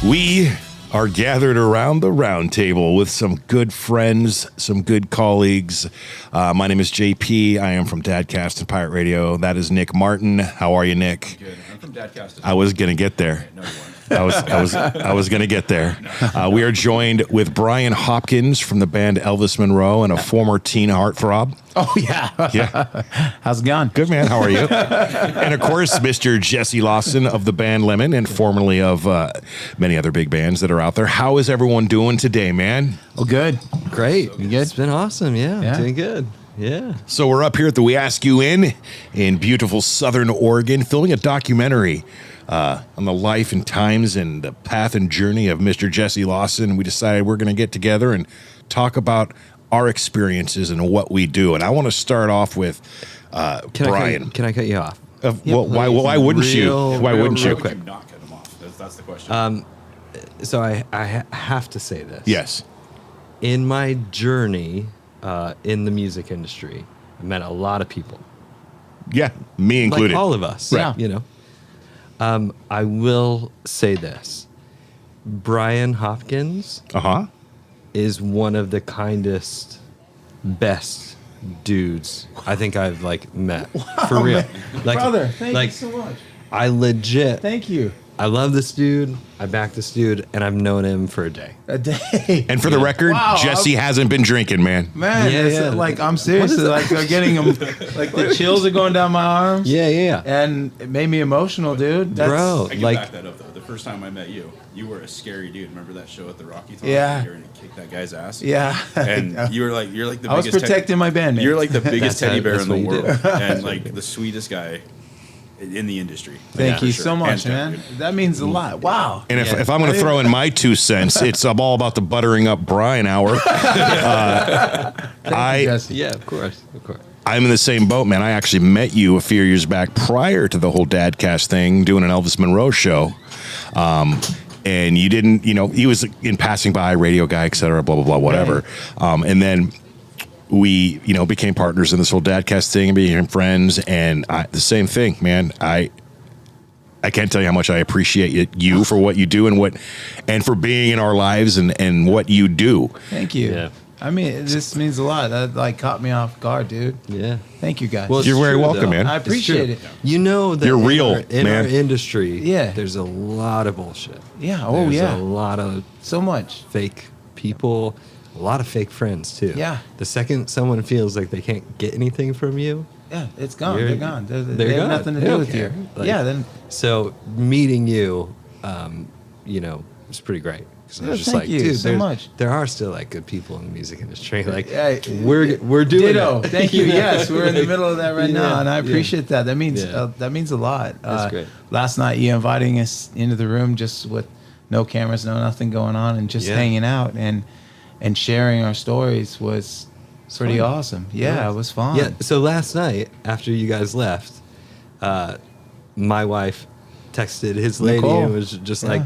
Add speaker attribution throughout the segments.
Speaker 1: We are gathered around the round table with some good friends, some good colleagues. My name is JP. I am from Dadcast and Pirate Radio. That is Nick Martin. How are you, Nick?
Speaker 2: Good. I'm from Dadcast.
Speaker 1: I was going to get there.
Speaker 2: No, you weren't.
Speaker 1: I was going to get there. We are joined with BRYAN HOPKINS from the band Elvis Monroe and a former teen heartthrob.
Speaker 3: Oh, yeah.
Speaker 1: Yeah.
Speaker 3: How's it going?
Speaker 1: Good, man. How are you? And, of course, Mr. Jesse Lawson of the band Lemon and formerly of many other big bands that are out there. How is everyone doing today, man?
Speaker 3: Oh, good.
Speaker 4: Great.
Speaker 3: You good?
Speaker 4: It's been awesome. Yeah.
Speaker 3: Yeah.
Speaker 4: Doing good. Yeah.
Speaker 1: So we're up here at the Weasku Inn in beautiful Southern Oregon filming a documentary on the life and times and the path and journey of Mr. Jesse Lawson. We decided we're going to get together and talk about our experiences and what we do. And I want to start off with Brian.
Speaker 4: Can I cut you off?
Speaker 1: Well, why wouldn't you? Why wouldn't you?
Speaker 2: Why would you not cut him off? That's the question.
Speaker 4: So I have to say this.
Speaker 1: Yes.
Speaker 4: In my journey in the music industry, I met a lot of people.
Speaker 1: Yeah, me included.
Speaker 4: Like all of us.
Speaker 3: Yeah.
Speaker 4: You know. I will say this. BRYAN HOPKINS is one of the kindest, best dudes I think I've met. For real.
Speaker 3: Man.
Speaker 4: Like,
Speaker 3: Brother, thank
Speaker 4: like,
Speaker 3: you so much.
Speaker 4: I legit
Speaker 3: Thank you.
Speaker 4: I love this dude. I back this dude, and I've known him for a day.
Speaker 3: A day.
Speaker 1: And for the record,
Speaker 3: Wow,
Speaker 1: Jesse hasn't been drinking, man.
Speaker 3: Man,
Speaker 4: Yeah,
Speaker 3: it's
Speaker 4: yeah.
Speaker 3: like, I'm serious. Like, I'm getting them, like, the chills are going down my arms.
Speaker 4: Yeah.
Speaker 3: And it made me emotional, dude.
Speaker 4: Bro.
Speaker 2: I can
Speaker 4: like-
Speaker 2: back that up, though. The first time I met you, you were a scary dude. Remember that show at the Rocky Top?
Speaker 3: Yeah.
Speaker 2: You were going to kick that guy's ass?
Speaker 3: Yeah.
Speaker 2: And you're like the
Speaker 3: I was
Speaker 2: biggest...
Speaker 3: protecting my band, man.
Speaker 2: You're like the biggest
Speaker 4: That's
Speaker 2: teddy bear
Speaker 4: that's
Speaker 2: in the
Speaker 4: what you
Speaker 2: world.
Speaker 4: do.
Speaker 2: And like the sweetest guy in the industry.
Speaker 3: Thank
Speaker 2: For
Speaker 3: you
Speaker 2: sure.
Speaker 3: so much,
Speaker 2: Hands down,
Speaker 3: man.
Speaker 2: dude.
Speaker 3: That means a lot. Wow.
Speaker 1: And if I'm going to throw in my 2 cents, it's all about the buttering up Brian hour.
Speaker 3: Jesse.
Speaker 4: Yeah, of course.
Speaker 1: I'm in the same boat, man. I actually met you a few years back prior to the whole Dadcast thing, doing an Elvis Monroe show. And you didn't, he was in passing by, radio guy, et cetera, blah, blah, blah, whatever.
Speaker 3: Right.
Speaker 1: And then we, became partners in this whole Dadcast thing and became friends. And the same thing, man. I can't tell you how much I appreciate you for what you do and for being in our lives and what you do.
Speaker 3: Thank you.
Speaker 4: Yeah.
Speaker 3: I mean, this means a lot. That caught me off guard, dude.
Speaker 4: Yeah.
Speaker 3: Thank you, guys.
Speaker 4: Well, it's
Speaker 1: You're very
Speaker 4: true,
Speaker 1: welcome,
Speaker 4: though.
Speaker 1: man.
Speaker 3: I
Speaker 4: It's
Speaker 3: appreciate
Speaker 4: true.
Speaker 3: it.
Speaker 4: You know that
Speaker 1: You're real,
Speaker 4: in
Speaker 1: man.
Speaker 4: our industry,
Speaker 3: Yeah.
Speaker 4: there's a lot of bullshit.
Speaker 3: Yeah. Oh,
Speaker 4: There's
Speaker 3: yeah.
Speaker 4: a lot of
Speaker 3: So much.
Speaker 4: fake people, a lot of fake friends too.
Speaker 3: Yeah.
Speaker 4: The second someone feels like they can't get anything from you,
Speaker 3: Yeah, it's gone.
Speaker 4: You're-
Speaker 3: They're gone. They
Speaker 4: they're
Speaker 3: have
Speaker 4: gone.
Speaker 3: nothing to
Speaker 4: They
Speaker 3: do
Speaker 4: don't
Speaker 3: with
Speaker 4: care.
Speaker 3: you.
Speaker 4: Like-
Speaker 3: Yeah, then
Speaker 4: so meeting you, it's pretty great. 'Cause I
Speaker 3: Yeah,
Speaker 4: was just
Speaker 3: thank
Speaker 4: like,
Speaker 3: you
Speaker 4: dude,
Speaker 3: so
Speaker 4: there's-
Speaker 3: much.
Speaker 4: there are still like good people in the music industry. Like
Speaker 3: Yeah,
Speaker 4: we're doing
Speaker 3: ditto.
Speaker 4: it.
Speaker 3: Thank you. Yes, we're in the middle of that right
Speaker 4: Yeah,
Speaker 3: now, and I
Speaker 4: yeah.
Speaker 3: appreciate that. That means
Speaker 4: Yeah.
Speaker 3: that means a lot.
Speaker 4: That's great.
Speaker 3: Last night, you inviting us into the room just with no cameras, no nothing going on, and just
Speaker 4: Yeah.
Speaker 3: hanging out and sharing our stories was pretty
Speaker 4: fun.
Speaker 3: awesome. Yeah, it was fun.
Speaker 4: Yeah. So last night, after you guys left, my wife texted his lady
Speaker 3: Nicole.
Speaker 4: and was just
Speaker 3: Yeah.
Speaker 4: like,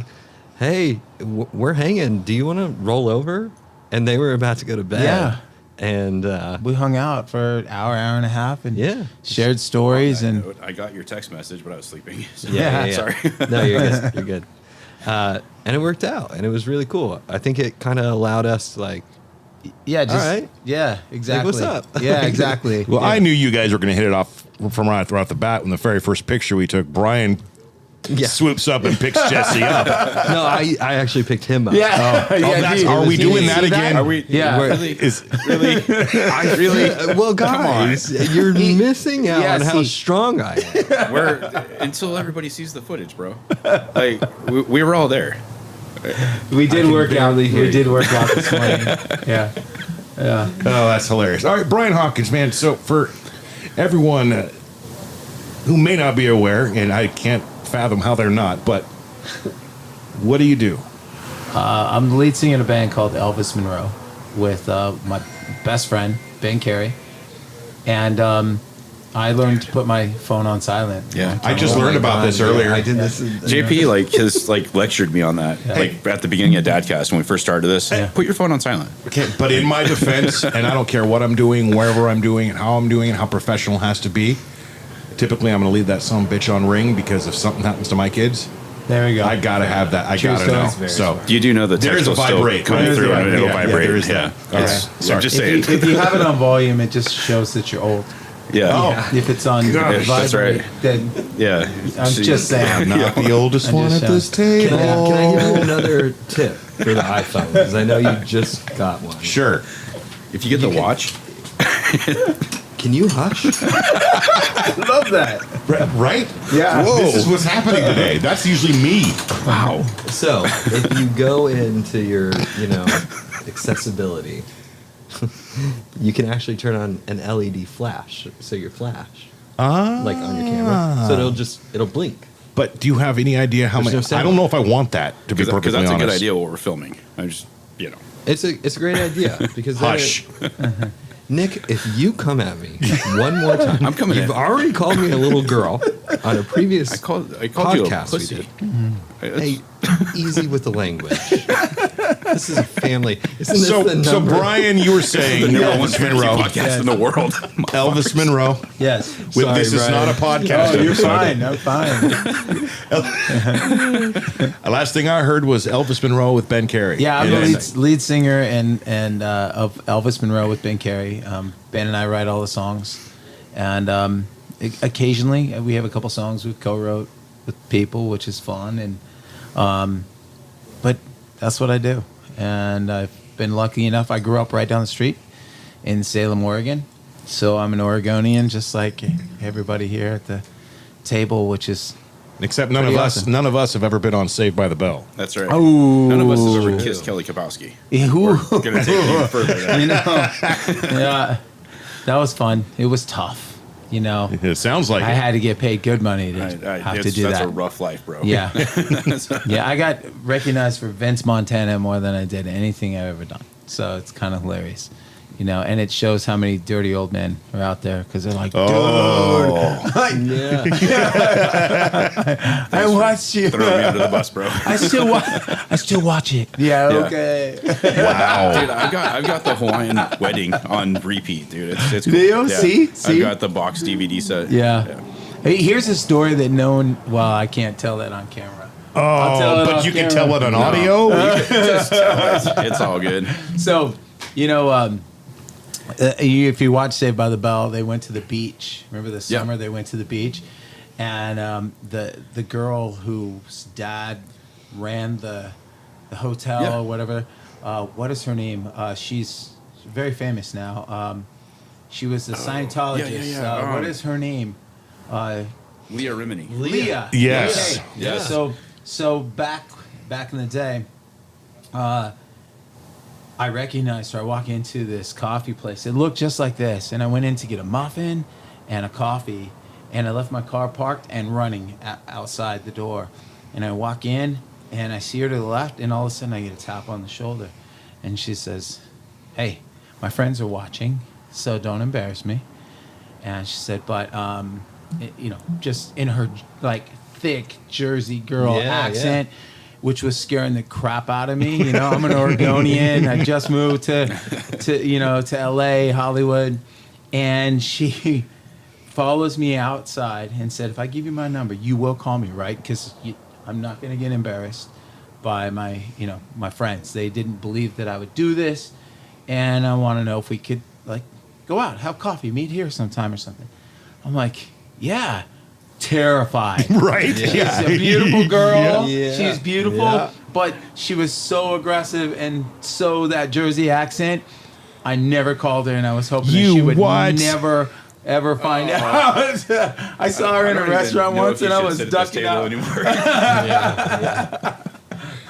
Speaker 4: "Hey, we're hanging. Do you want to roll over?" And they were about to go to bed.
Speaker 3: Yeah.
Speaker 4: And
Speaker 3: We hung out for an hour and a half, and
Speaker 4: Yeah.
Speaker 3: shared stories
Speaker 2: On that
Speaker 3: and
Speaker 2: note, I got your text message, but I was sleeping. So
Speaker 3: Yeah.
Speaker 2: Sorry.
Speaker 4: No, you're good. You're good. And it worked out, and it was really cool. I think it kind of allowed us to like,
Speaker 3: yeah, just
Speaker 4: All right.
Speaker 3: yeah, exactly.
Speaker 4: what's up?
Speaker 3: Yeah, exactly.
Speaker 1: Well,
Speaker 3: yeah.
Speaker 1: I knew you guys were going to hit it off from right off the bat when the very first picture we took. Brian
Speaker 4: Yeah.
Speaker 1: swoops up and picks Jesse up.
Speaker 4: no, I actually picked him up.
Speaker 3: Yeah.
Speaker 1: That's-
Speaker 3: dude.
Speaker 1: are we
Speaker 3: Did
Speaker 1: doing
Speaker 3: you
Speaker 1: that
Speaker 3: see
Speaker 1: again?
Speaker 2: Are we?
Speaker 3: Yeah.
Speaker 2: Really?
Speaker 1: Really?
Speaker 2: I really.
Speaker 4: Well, guys, you're missing out
Speaker 3: Yeah,
Speaker 4: on how
Speaker 3: see-
Speaker 4: strong I am.
Speaker 2: We're until everybody sees the footage, bro. Like we were all there.
Speaker 3: We did work out. We
Speaker 2: believe-
Speaker 3: did work out this morning. Yeah. Yeah.
Speaker 1: Oh, that's hilarious. All right, BRYAN HOPKINS, man. So for everyone who may not be aware, and I can't fathom how they're not, but what do you do?
Speaker 3: I'm the lead singer in a band called Elvis Monroe with my best friend, Ben Carey. And I learned to put my phone on silent.
Speaker 2: Yeah.
Speaker 1: I just
Speaker 4: Oh
Speaker 1: learned
Speaker 4: my
Speaker 1: about
Speaker 4: God,
Speaker 1: this
Speaker 4: yeah,
Speaker 1: earlier.
Speaker 4: I did this.
Speaker 2: JP has lectured me on that like at the beginning of Dadcast when we first started this.
Speaker 3: Yeah.
Speaker 2: Put your phone on silent.
Speaker 1: Okay, but in my defense, and I don't care what I'm doing, wherever I'm doing it, how I'm doing it, how professional it has to be. Typically, I'm going to leave that son of a bitch on ring because if something happens to my kids,
Speaker 3: There we go.
Speaker 1: I gotta have that. I
Speaker 3: True
Speaker 1: gotta
Speaker 3: story.
Speaker 1: know. So
Speaker 2: You do know the
Speaker 1: There's
Speaker 2: text
Speaker 1: a
Speaker 2: will still
Speaker 1: vibrate.
Speaker 2: come
Speaker 1: There's
Speaker 2: through
Speaker 1: a-
Speaker 2: and it'll
Speaker 1: yeah,
Speaker 2: vibrate.
Speaker 1: there is
Speaker 2: Yeah.
Speaker 1: that.
Speaker 2: It's-
Speaker 1: Okay.
Speaker 2: I'm just saying.
Speaker 3: If you have it on volume, it just shows that you're old.
Speaker 2: Yeah.
Speaker 1: Oh.
Speaker 3: If it's on
Speaker 2: Gosh, that's
Speaker 3: vibrate,
Speaker 2: right.
Speaker 3: then
Speaker 2: Yeah.
Speaker 3: I'm just saying.
Speaker 1: not the oldest
Speaker 3: I'm
Speaker 1: one
Speaker 3: just
Speaker 1: at this
Speaker 3: saying.
Speaker 1: table.
Speaker 4: Can I give you another tip for the iPhone? Because I know you just got one.
Speaker 1: Sure.
Speaker 2: If you get the watch,
Speaker 4: Can you hush?
Speaker 3: Love that.
Speaker 1: Right?
Speaker 3: Yeah.
Speaker 1: Whoa. This is what's happening today. That's usually me.
Speaker 2: wow.
Speaker 4: So, if you go into your, accessibility, you can actually turn on an LED flash. So your flash, like on your camera, so it'll blink.
Speaker 1: But do you have any idea how
Speaker 4: There's
Speaker 1: many?
Speaker 4: no sound.
Speaker 1: I don't know if I want that, to be
Speaker 2: Because
Speaker 1: perfectly
Speaker 2: that's
Speaker 1: honest.
Speaker 2: a good idea what we're filming. I'm just,
Speaker 4: It's a great idea because then
Speaker 1: Hush.
Speaker 4: Nick, if you come at me one more time,
Speaker 2: I'm coming
Speaker 4: You've
Speaker 2: in.
Speaker 4: already called me a little girl on a previous
Speaker 2: I called you a
Speaker 4: podcast we
Speaker 2: pussy.
Speaker 4: did. Hey, easy with the language. This is a family. Isn't this the
Speaker 1: So
Speaker 4: number?
Speaker 1: Brian, you were saying
Speaker 2: The number one
Speaker 1: Elvis
Speaker 2: fantasy
Speaker 1: Monroe.
Speaker 2: podcast in the world.
Speaker 1: Elvis Monroe.
Speaker 3: Yes.
Speaker 1: With
Speaker 4: Sorry,
Speaker 1: this is
Speaker 4: Brian.
Speaker 1: not a podcast.
Speaker 3: Oh, you're
Speaker 1: episode.
Speaker 3: fine. I'm fine.
Speaker 1: The last thing I heard was Elvis Monroe with Ben Carey.
Speaker 3: Yeah, I'm
Speaker 1: And
Speaker 3: the lead singer and of Elvis Monroe with Ben Carey. Ben and I write all the songs, and occasionally we have a couple songs we've co-wrote with people, which is fun. And but that's what I do, and I've been lucky enough. I grew up right down the street in Salem, Oregon, so I'm an Oregonian, just like everybody here at the table, which is.
Speaker 1: Except none of
Speaker 3: Pretty
Speaker 1: us.
Speaker 3: awesome.
Speaker 1: None of us have ever been on Saved by the Bell.
Speaker 2: That's right.
Speaker 3: Oh.
Speaker 2: None of us has ever kissed Kelly Kapowski.
Speaker 3: Ooh.
Speaker 2: We're gonna take it even further. Than
Speaker 3: You know, yeah, that was fun. It was tough.
Speaker 1: It sounds like
Speaker 3: I
Speaker 1: it.
Speaker 3: had to get paid good money to have to do
Speaker 2: that's
Speaker 3: that.
Speaker 2: a rough life, bro.
Speaker 3: Yeah, yeah. I got recognized for Vince Montana more than I did anything I've ever done. So it's kind of hilarious, and it shows how many dirty old men are out there because they're like, dude,
Speaker 4: Yeah.
Speaker 3: I watched you.
Speaker 2: Throw me under the bus, bro.
Speaker 3: I still watch it. Yeah,
Speaker 2: Yeah.
Speaker 3: okay.
Speaker 1: Wow.
Speaker 2: Dude, I've got the Hawaiian wedding on repeat, dude. It's cool.
Speaker 3: Do you? See?
Speaker 2: I've got the box DVD set.
Speaker 3: Yeah. Hey, here's a story that no one. Well, I can't tell that on camera. I'll tell it
Speaker 1: But
Speaker 3: off
Speaker 1: you can
Speaker 3: camera.
Speaker 1: tell it on audio.
Speaker 2: Just tell it. It's all good.
Speaker 3: So, if you watch Saved by the Bell, they went to the beach. Remember the
Speaker 2: Yeah.
Speaker 3: summer they went to the beach, and the girl whose dad ran the hotel
Speaker 2: Yeah.
Speaker 3: or whatever. What is her name? She's very famous now. She was a Scientologist.
Speaker 2: yeah.
Speaker 3: What is her name?
Speaker 2: Leah Rimini.
Speaker 3: Leah.
Speaker 1: Yes.
Speaker 3: Okay.
Speaker 2: Yes.
Speaker 3: So back in the day, I recognized her. I walk into this coffee place. It looked just like this, and I went in to get a muffin and a coffee, and I left my car parked and running outside the door. And I walk in, and I see her to the left, and all of a sudden I get a tap on the shoulder, and she says, "Hey, my friends are watching, so don't embarrass me." And she said, but just in her like thick Jersey girl
Speaker 4: Yeah,
Speaker 3: accent, which was scaring the crap out of me. I'm an Oregonian. I just moved to LA, Hollywood, and she follows me outside and said, "If I give you my number, you will call me, right? Because I'm not going to get embarrassed by my friends. They didn't believe that I would do this, and I want to know if we could go out, have coffee, meet here sometime or something." I'm like, yeah, terrified.
Speaker 1: Right?
Speaker 3: She's
Speaker 1: Yeah.
Speaker 3: a beautiful girl.
Speaker 4: Yeah.
Speaker 3: She's beautiful,
Speaker 4: Yeah.
Speaker 3: but she was so aggressive and so that Jersey accent. I never called her, and I was hoping that she would never ever find out. I saw her in a restaurant once, and I was ducking out.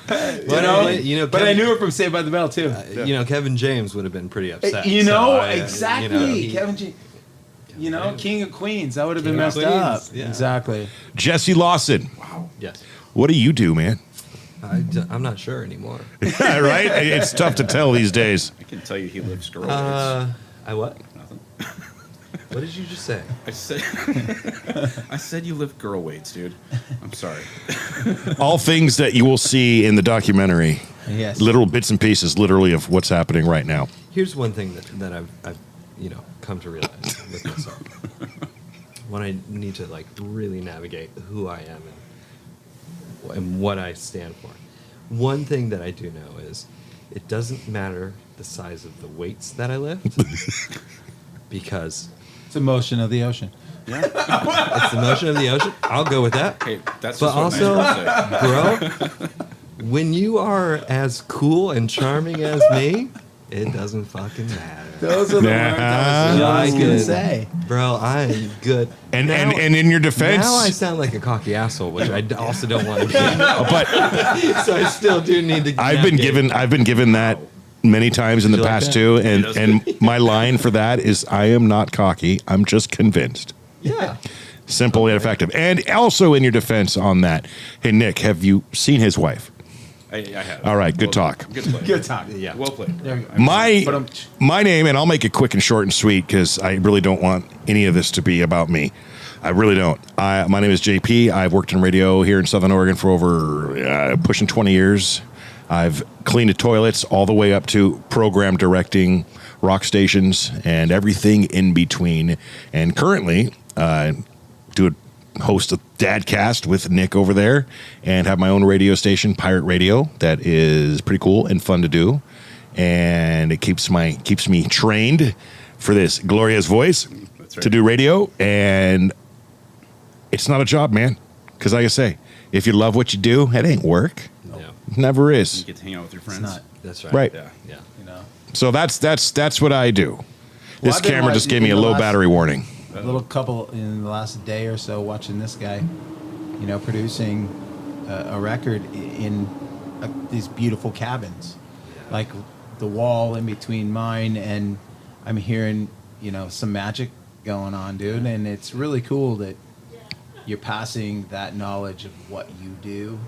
Speaker 3: But I knew her from Saved by the Bell too.
Speaker 4: Kevin James would have been pretty upset.
Speaker 3: Exactly. Kevin G. King of Queens. That would have been
Speaker 4: King of
Speaker 3: messed
Speaker 4: Queens,
Speaker 3: up.
Speaker 4: yeah.
Speaker 3: Exactly.
Speaker 1: Jesse Lawson.
Speaker 4: Yes.
Speaker 1: What do you do, man?
Speaker 4: I'm not sure anymore.
Speaker 1: Right? It's tough to tell these days.
Speaker 2: I can tell you he lives girl.
Speaker 4: I what?
Speaker 2: Nothing.
Speaker 4: What did you just say?
Speaker 2: I said you lift girl weights, dude. I'm sorry.
Speaker 1: All things that you will see in the documentary.
Speaker 3: Yes.
Speaker 1: Little bits and pieces, literally, of what's happening right now.
Speaker 4: Here's one thing that I've come to realize with myself. When I need to really navigate who I am and and what I stand for. One thing that I do know is it doesn't matter the size of the weights that I lift because
Speaker 3: It's the motion of the ocean.
Speaker 4: it's the motion of the ocean. I'll go with that.
Speaker 2: Hey, that's
Speaker 4: But
Speaker 2: just what
Speaker 4: also,
Speaker 2: managers say.
Speaker 4: bro, when you are as cool and charming as me, it doesn't fucking matter.
Speaker 3: Those are the words I was going to say.
Speaker 4: Bro, I'm good.
Speaker 1: And
Speaker 4: Now-
Speaker 1: and in your defense,
Speaker 4: Now I sound like a cocky asshole, which I also don't want to be.
Speaker 1: but
Speaker 4: So I still do need to.
Speaker 1: I've been given that many times in the
Speaker 4: you like
Speaker 1: past
Speaker 4: that?
Speaker 1: too, and my line for that is, I am not cocky. I'm just convinced.
Speaker 4: Yeah.
Speaker 1: Simple and effective. And also in your defense on that, hey Nick, have you seen his wife?
Speaker 2: I have.
Speaker 1: All right, good talk.
Speaker 2: Good play.
Speaker 3: Good talk.
Speaker 4: Yeah.
Speaker 2: Well played.
Speaker 3: There we go.
Speaker 1: My name, and I'll make it quick and short and sweet because I really don't want any of this to be about me. I really don't. My name is JP. I've worked in radio here in Southern Oregon for over pushing 20 years. I've cleaned the toilets all the way up to program directing, rock stations, and everything in between. And currently, host a Dadcast with Nick over there, and have my own radio station, Pirate Radio, that is pretty cool and fun to do. And it keeps me trained for this glorious voice
Speaker 2: That's right.
Speaker 1: to do radio. And it's not a job, man. Because like I say, if you love what you do, it ain't work.
Speaker 4: No.
Speaker 1: Never
Speaker 2: You
Speaker 1: is.
Speaker 2: get to hang out with your
Speaker 3: It's
Speaker 2: friends.
Speaker 3: not.
Speaker 4: That's right.
Speaker 1: Right.
Speaker 2: Yeah.
Speaker 4: Yeah.
Speaker 3: You know,
Speaker 1: So that's what I do. This
Speaker 3: I've been
Speaker 1: camera just
Speaker 3: watching
Speaker 1: gave me a
Speaker 3: in the
Speaker 1: low
Speaker 3: last-
Speaker 1: battery warning.
Speaker 3: a little couple in the last day or so watching this guy, producing a record in these beautiful cabins, like the wall in between mine, and I'm hearing some magic going on, dude, and it's really cool that you're passing that knowledge of what you do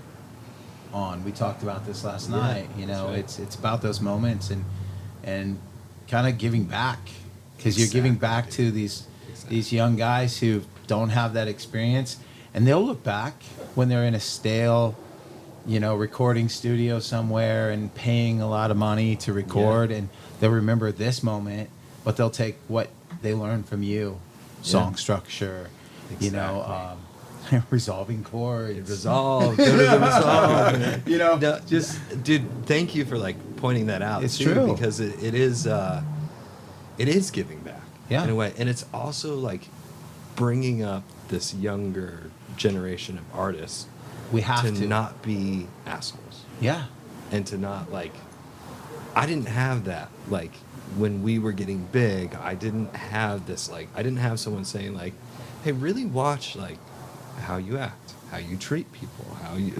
Speaker 3: on. We talked about this last night.
Speaker 4: that's right.
Speaker 3: It's about those moments and kind of giving back, because you're giving back to these young guys who don't have that experience, and they'll look back when they're in a stale recording studio somewhere and paying a lot of money to record, and they'll remember this moment, but they'll take what they learned from you, song structure, resolving chords,
Speaker 4: Resolve. Go to the resolve. No,
Speaker 3: just
Speaker 4: dude, thank you for pointing that out.
Speaker 3: It's
Speaker 4: too,
Speaker 3: true.
Speaker 4: because it is giving back.
Speaker 3: Yeah.
Speaker 4: In a way, and it's also bringing up this younger generation of artists
Speaker 3: we have to
Speaker 4: not be assholes.
Speaker 3: Yeah.
Speaker 4: And to not I didn't have that. When we were getting big, I didn't have this I didn't have someone saying hey, really watch how you act, how you treat people, how you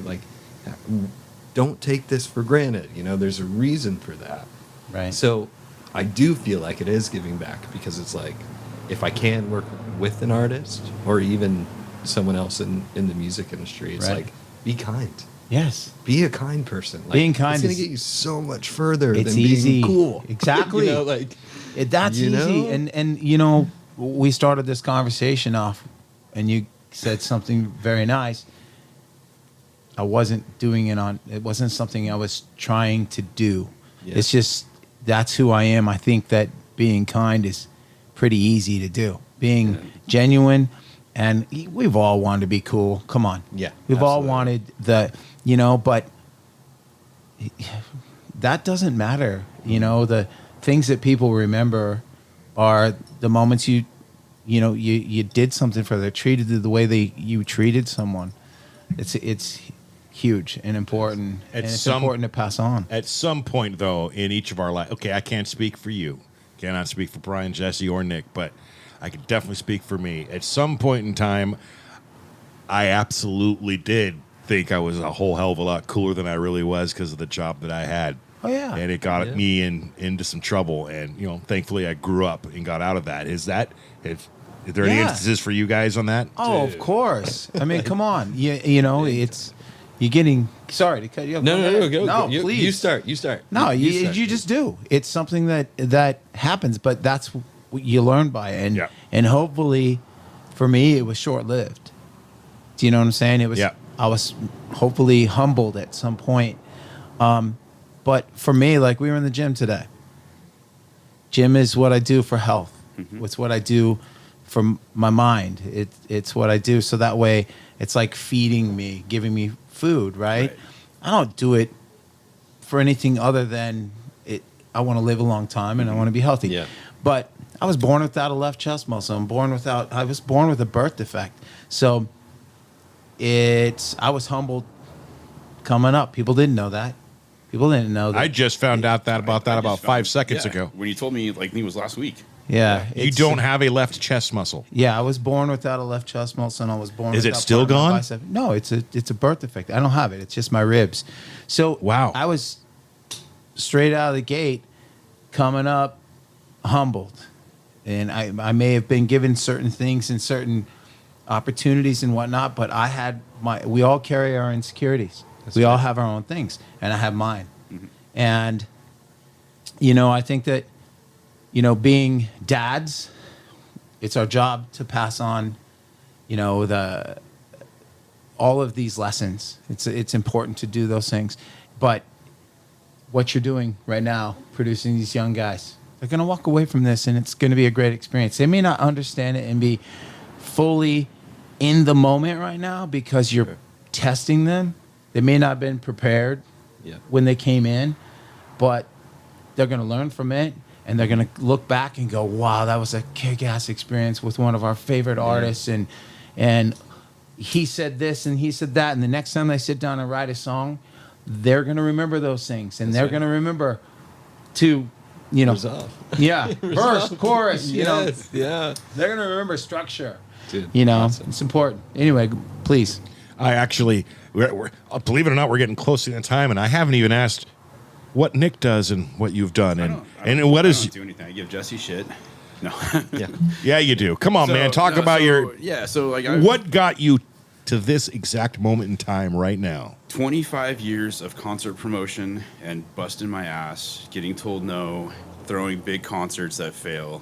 Speaker 4: don't take this for granted. There's a reason for that.
Speaker 3: Right.
Speaker 4: So I do feel like it is giving back, because it's if I can work with an artist or even someone else in the music industry, it's
Speaker 3: Right.
Speaker 4: be kind.
Speaker 3: Yes.
Speaker 4: Be a kind person.
Speaker 3: Being kind
Speaker 4: it's going
Speaker 3: is-
Speaker 4: to get you so much further
Speaker 3: It's
Speaker 4: than
Speaker 3: easy.
Speaker 4: being cool.
Speaker 3: Exactly. That's
Speaker 4: you
Speaker 3: easy.
Speaker 4: know?
Speaker 3: And we started this conversation off, and you said something very nice. I wasn't doing it wasn't something I was trying to do.
Speaker 4: Yeah.
Speaker 3: It's just, that's who I am. I think that being kind is pretty easy to do. Being genuine, and we've all wanted to be cool. Come on.
Speaker 4: Yeah,
Speaker 3: We've all
Speaker 4: absolutely.
Speaker 3: wanted but that doesn't matter. The things that people remember are the moments you did something for them, treated the way you treated someone. It's huge and important, and it's important to pass on.
Speaker 1: At some point, though, in each of our lives, okay, I can't speak for you, cannot speak for Brian, Jesse, or Nick, but I can definitely speak for me. At some point in time, I absolutely did think I was a whole hell of a lot cooler than I really was because of the job that I had.
Speaker 3: Oh, yeah.
Speaker 1: And it got
Speaker 4: Yeah.
Speaker 1: me into some trouble, and thankfully I grew up and got out of that. Is there any
Speaker 3: Yeah.
Speaker 1: instances for you guys on that?
Speaker 3: Oh, of course. I mean, come on. It's you're getting. Sorry to cut you off.
Speaker 4: No,
Speaker 3: Go. No,
Speaker 4: you,
Speaker 3: please.
Speaker 4: You start. You start.
Speaker 3: No, you
Speaker 4: start.
Speaker 3: just do. It's something that happens, but that's what you learn by it.
Speaker 1: Yeah.
Speaker 3: And hopefully, for me, it was short lived. Do you know what I'm saying? It was.
Speaker 1: Yeah.
Speaker 3: I was hopefully humbled at some point. But for me, like we were in the gym today. Gym is what I do for health.
Speaker 2: Mm-hmm.
Speaker 3: It's what I do for my mind. It's what I do. So that way, it's like feeding me, giving me food, right? I don't do it for anything other than it. I want to live a long time and I want to be healthy.
Speaker 4: Yeah.
Speaker 3: But I was born without a left chest muscle. I was born with a birth defect. So I was humbled coming up. People didn't know that. People didn't know that.
Speaker 1: I just found out about 5 seconds ago.
Speaker 2: When you told me, like, it was last week.
Speaker 3: Yeah.
Speaker 1: You don't have a left chest muscle.
Speaker 3: Yeah, I was born without a left chest muscle, and I was born.
Speaker 1: Is it
Speaker 3: without
Speaker 1: still
Speaker 3: part of my
Speaker 1: gone?
Speaker 3: bicep. No, it's a birth defect. I don't have it. It's just my ribs. So
Speaker 1: Wow.
Speaker 3: I was straight out of the gate, coming up, humbled, and I may have been given certain things and certain opportunities and whatnot, but I had we all carry our insecurities. We all have our own things, and I have mine. And I think that being dads, it's our job to pass on all of these lessons. It's important to do those things, but what you're doing right now, producing these young guys, they're going to walk away from this and it's going to be a great experience. They may not understand it and be fully in the moment right now because you're testing them. They may not have been prepared when they came in, but they're going to learn from it and they're going to look back and go, wow, that was a kick-ass experience with one of our favorite artists. And he said this and he said that. And the next time they sit down and write a song, they're going to remember those things. And they're going to remember to,
Speaker 4: Resolve.
Speaker 3: Yeah, verse, chorus,
Speaker 4: Yeah.
Speaker 3: They're going to remember structure.
Speaker 4: Dude,
Speaker 3: It's important. Anyway, please.
Speaker 1: I actually, we're, believe it or not, we're getting close to the time, and I haven't even asked what Nick does and what you've done, and
Speaker 2: I
Speaker 1: what
Speaker 2: don't
Speaker 1: is.
Speaker 2: do anything. I give Jesse shit. No.
Speaker 1: Yeah, you do. Come on, man. Talk about your.
Speaker 2: Yeah. So like,
Speaker 1: What got you to this exact moment in time right now?
Speaker 2: 25 years of concert promotion and busting my ass, getting told no, throwing big concerts that fail,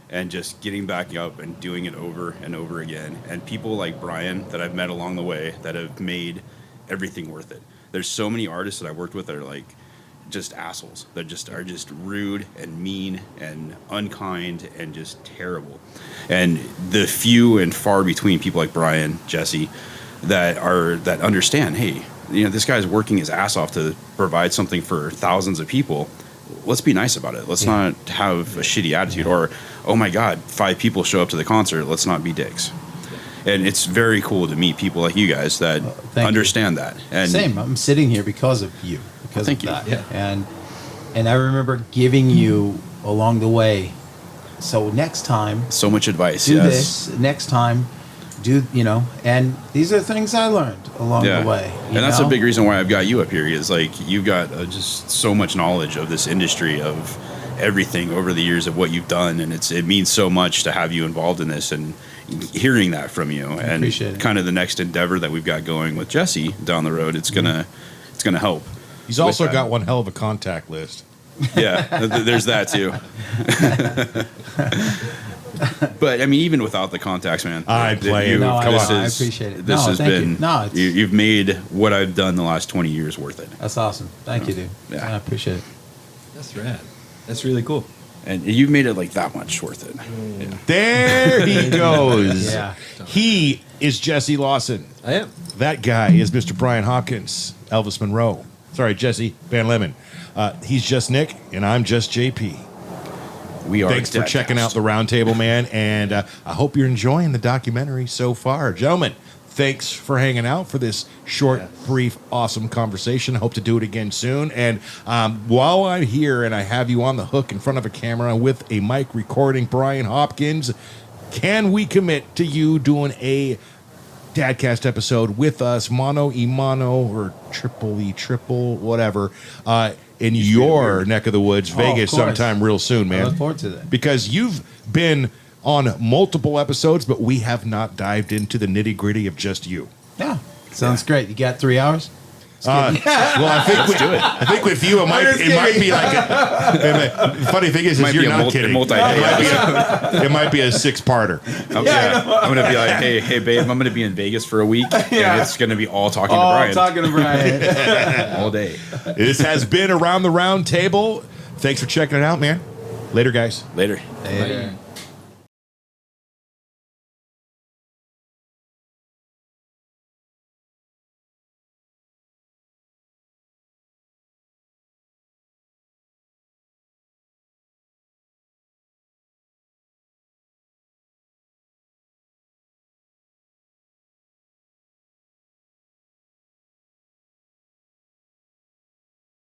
Speaker 2: and just getting back up and doing it over and over again. And people like Bryan that I've met along the way that have made everything worth it. There's so many artists that I worked with that are like just assholes. That are just rude and mean and unkind and just terrible. And the few and far between people like Bryan, Jesse, that understand, hey, this guy's working his ass off to provide something for thousands of people. Let's be nice about it. Let's not have a shitty attitude. Or, oh my God, 5 people show up to the concert. Let's not be dicks. And it's very cool to meet people like you guys that understand that. And
Speaker 3: same. I'm sitting here because of you. Because
Speaker 2: thank
Speaker 3: of
Speaker 2: you.
Speaker 3: that.
Speaker 2: Yeah.
Speaker 3: And I remember giving you along the way. So next time,
Speaker 2: so much advice.
Speaker 3: do this. Next time, and these are things I learned along the way.
Speaker 2: And that's a big reason why I've got you up here is like you've got just so much knowledge of this industry, of everything over the years of what you've done. And it means so much to have you involved in this and hearing that from you. And kind of the next endeavor that we've got going with Jesse down the road, it's gonna help.
Speaker 1: He's also got one hell of a contact list.
Speaker 2: Yeah, there's that too. But I mean, even without the contacts, man,
Speaker 1: I
Speaker 3: appreciate it.
Speaker 2: This has been. You've made what I've done the last 20 years worth it.
Speaker 3: That's awesome. Thank you, dude.
Speaker 2: Yeah.
Speaker 3: I appreciate it.
Speaker 4: That's rad. That's really cool.
Speaker 2: And you've made it like that much worth it. Yeah.
Speaker 1: There he goes.
Speaker 3: Yeah.
Speaker 1: He is Jesse Lawson.
Speaker 4: I am.
Speaker 1: That guy is Mr. BRYAN Hopkins, Elvis Monroe. Sorry, Jesse Van Lemon. He's just Nick, and I'm just JP.
Speaker 2: We are.
Speaker 1: Thanks for checking out the roundtable, man, and I hope you're enjoying the documentary so far. Gentlemen, thanks for hanging out for this short, brief, awesome conversation. I hope to do it again soon. And while I'm here and I have you on the hook in front of a camera with a mic recording BRYAN Hopkins, can we commit to you doing a Dadcast episode with us, mono e mono or triple, whatever, in your neck of the woods, Vegas, sometime real soon, man.
Speaker 3: I look forward to that.
Speaker 1: Because you've been on multiple episodes, but we have not dived into the nitty gritty of just you.
Speaker 3: Yeah. Sounds great. You got 3 hours?
Speaker 1: Well, I think with you, it might be like the funny thing is you're not kidding. It might be a 6-parter.
Speaker 2: I'm gonna be like, hey, babe, I'm gonna be in Vegas for a week, and it's gonna be all talking to Bryan, all day.
Speaker 1: This has been Around the Round Table. Thanks for checking it out, man. Later, guys.
Speaker 2: Later.
Speaker 3: Later.